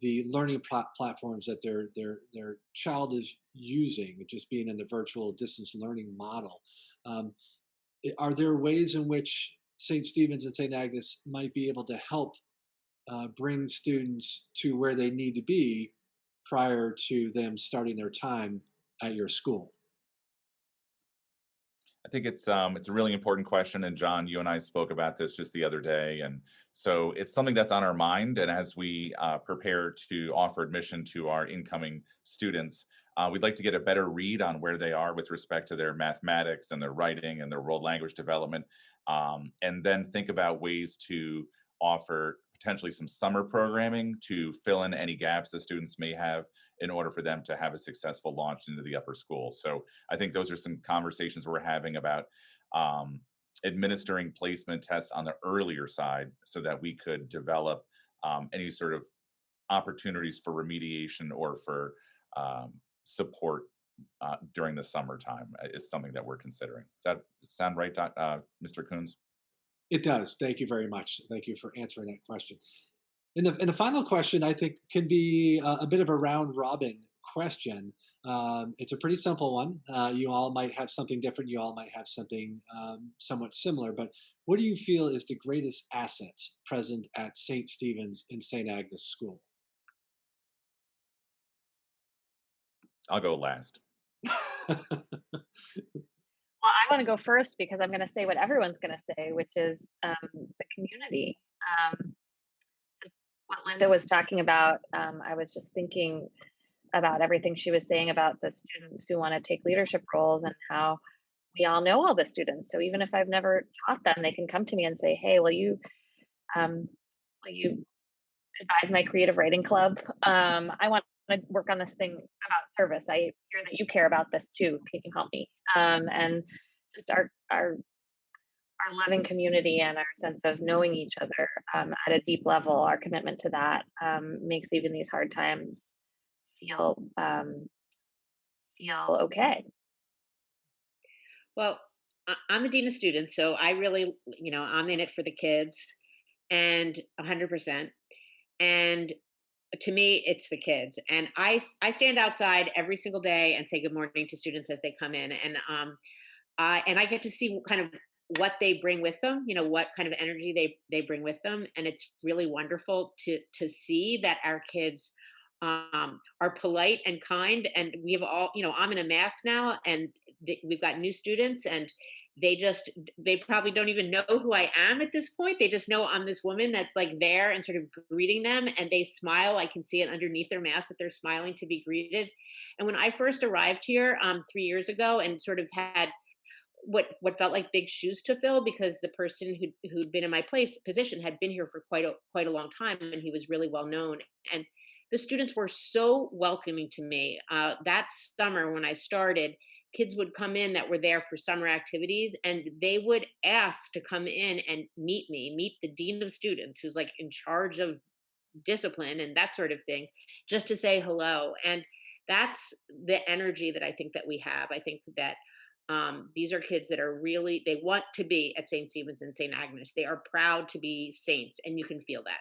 the learning platforms that their child is using, just being in the virtual distance learning model. Um, are there ways in which St. Stephen's and St. Agnes might be able to help bring students to where they need to be prior to them starting their time at your school? I think it's a really important question, and John, you and I spoke about this just the other day, and so it's something that's on our mind. And as we prepare to offer admission to our incoming students, we'd like to get a better read on where they are with respect to their mathematics and their writing and their world language development, and then think about ways to offer potentially some summer programming to fill in any gaps that students may have in order for them to have a successful launch into the upper school. So I think those are some conversations we're having about administering placement tests on the earlier side so that we could develop any sort of opportunities for remediation or for support during the summertime is something that we're considering. Does that sound right, Mr. Coons? It does. Thank you very much. Thank you for answering that question. And the final question, I think, can be a bit of a round robin question. It's a pretty simple one. You all might have something different. You all might have something somewhat similar. But what do you feel is the greatest asset present at St. Stephen's and St. Agnes School? I'll go last. Well, I want to go first because I'm going to say what everyone's going to say, which is the community. Just what Linda was talking about, I was just thinking about everything she was saying about the students who want to take leadership roles and how we all know all the students. So even if I've never taught them, they can come to me and say, "Hey, will you advise my creative writing club? I want to work on this thing about service. I hear that you care about this too. Can you help me?" And just our loving community and our sense of knowing each other at a deep level, our commitment to that makes even these hard times feel feel okay. Well, I'm the dean of students, so I really, I'm in it for the kids, and 100%. And to me, it's the kids, and I stand outside every single day and say good morning to students as they come in, and I get to see kind of what they bring with them, what kind of energy they bring with them, and it's really wonderful to see that our kids are polite and kind, and we've all, I'm in a mask now, and we've got new students, and they probably don't even know who I am at this point. They just know I'm this woman that's like there and sort of greeting them, and they smile. I can see it underneath their mask that they're smiling to be greeted. And when I first arrived here 3 years ago and sort of had what felt like big shoes to fill, because the person who'd been in my position had been here for quite a long time, and he was really well known, and the students were so welcoming to me. That summer when I started, kids would come in that were there for summer activities, and they would ask to come in and meet the dean of students, who's like in charge of discipline and that sort of thing, just to say hello. And that's the energy that I think that we have. I think that these are kids that are really, they want to be at St. Stephen's and St. Agnes. They are proud to be saints, and you can feel that.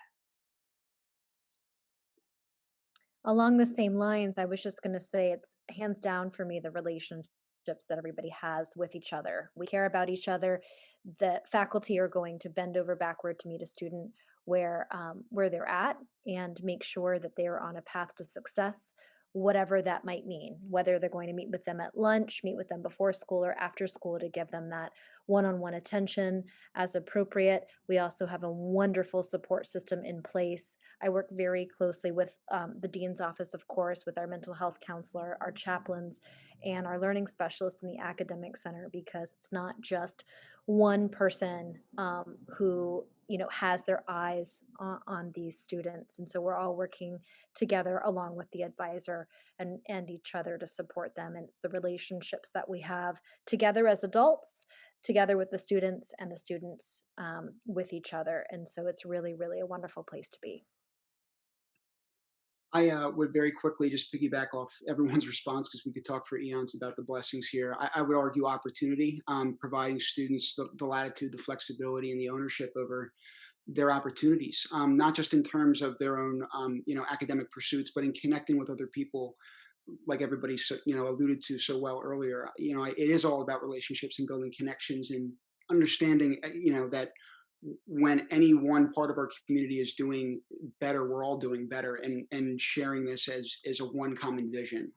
Along the same lines, I was just going to say it's hands down for me the relationships that everybody has with each other. We care about each other. The faculty are going to bend over backward to meet a student where they're at and make sure that they are on a path to success, whatever that might mean. Whether they're going to meet with them at lunch, meet with them before school or after school to give them that one-on-one attention as appropriate. We also have a wonderful support system in place. I work very closely with the dean's office, of course, with our mental health counselor, our chaplains, and our learning specialists in the academic center, because it's not just one person who has their eyes on these students. And so we're all working together along with the advisor and each other to support them. And it's the relationships that we have together as adults, together with the students, and the students with each other. And so it's really, really a wonderful place to be. I would very quickly just piggyback off everyone's response because we could talk for eons about the blessings here. I would argue opportunity, providing students the latitude, the flexibility, and the ownership over their opportunities, not just in terms of their own, academic pursuits, but in connecting with other people, like everybody, alluded to so well earlier. It is all about relationships and building connections and understanding, that when any one part of our community is doing better, we're all doing better, and sharing this as a one common vision.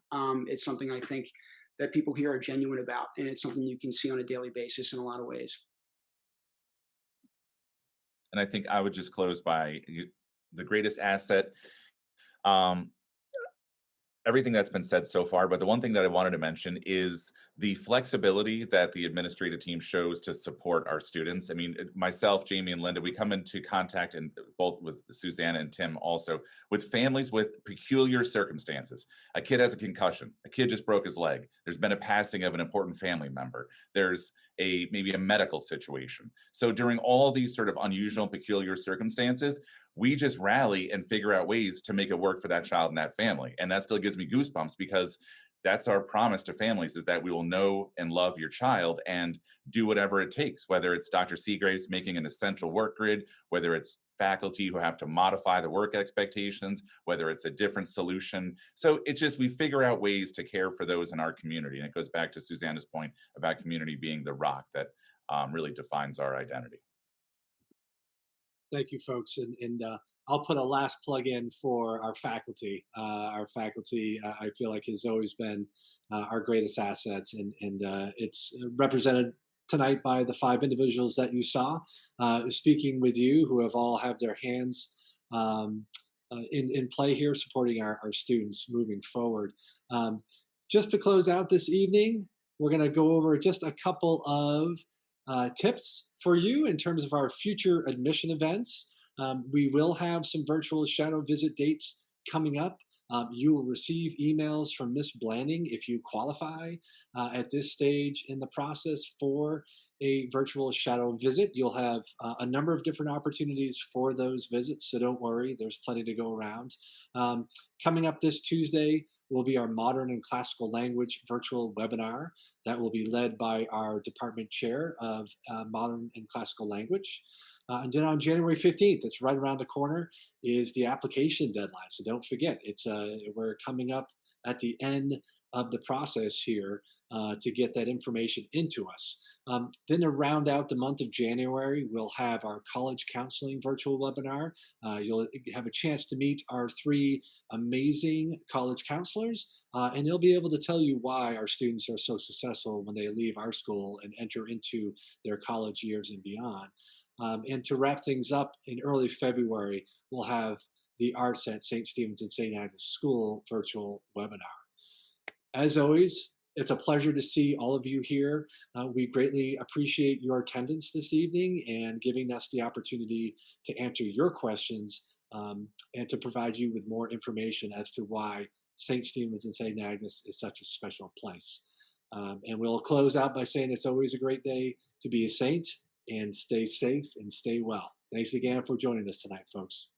It's something I think that people here are genuine about, and it's something you can see on a daily basis in a lot of ways. And I think I would just close by the greatest asset. Um, Everything that's been said so far, but the one thing that I wanted to mention is the flexibility that the administrative team shows to support our students. I mean, myself, Jamie, and Linda, we come into contact, and both with Susanna and Tim also, with families with peculiar circumstances. A kid has a concussion. A kid just broke his leg. There's been a passing of an important family member. There's maybe a medical situation. So during all these sort of unusual and peculiar circumstances, we just rally and figure out ways to make it work for that child and that family. And that still gives me goosebumps, because that's our promise to families, is that we will know and love your child and do whatever it takes, whether it's Dr. Seagraves making an essential work grid, whether it's faculty who have to modify the work expectations, whether it's a different solution. So it's just, we figure out ways to care for those in our community. And it goes back to Susanna's point about community being the rock that really defines our identity. Thank you, folks. And I'll put a last plug in for our faculty. Our faculty, I feel like, has always been our greatest assets. And it's represented tonight by the 5 individuals that you saw speaking with you, who have all had their hands in play here, supporting our students moving forward. Just to close out this evening, we're going to go over just a couple of tips for you in terms of our future admission events. We will have some virtual shadow visit dates coming up. You will receive emails from Miss Blanding if you qualify at this stage in the process for a virtual shadow visit. You'll have a number of different opportunities for those visits, so don't worry, there's plenty to go around. Coming up this Tuesday will be our Modern and Classical Language virtual webinar that will be led by our department chair of Modern and Classical Language. And then on January 15th, it's right around the corner, is the application deadline. So don't forget, we're coming up at the end of the process here to get that information into us. Then to round out the month of January, we'll have our college counseling virtual webinar. You'll have a chance to meet our 3 amazing college counselors, and they'll be able to tell you why our students are so successful when they leave our school and enter into their college years and beyond. And to wrap things up, in early February, we'll have the Arts at St. Stephen's and St. Agnes School virtual webinar. As always, it's a pleasure to see all of you here. We greatly appreciate your attendance this evening and giving us the opportunity to answer your questions and to provide you with more information as to why St. Stephen's and St. Agnes is such a special place. And we'll close out by saying it's always a great day to be a saint, and stay safe and stay well. Thanks again for joining us tonight, folks.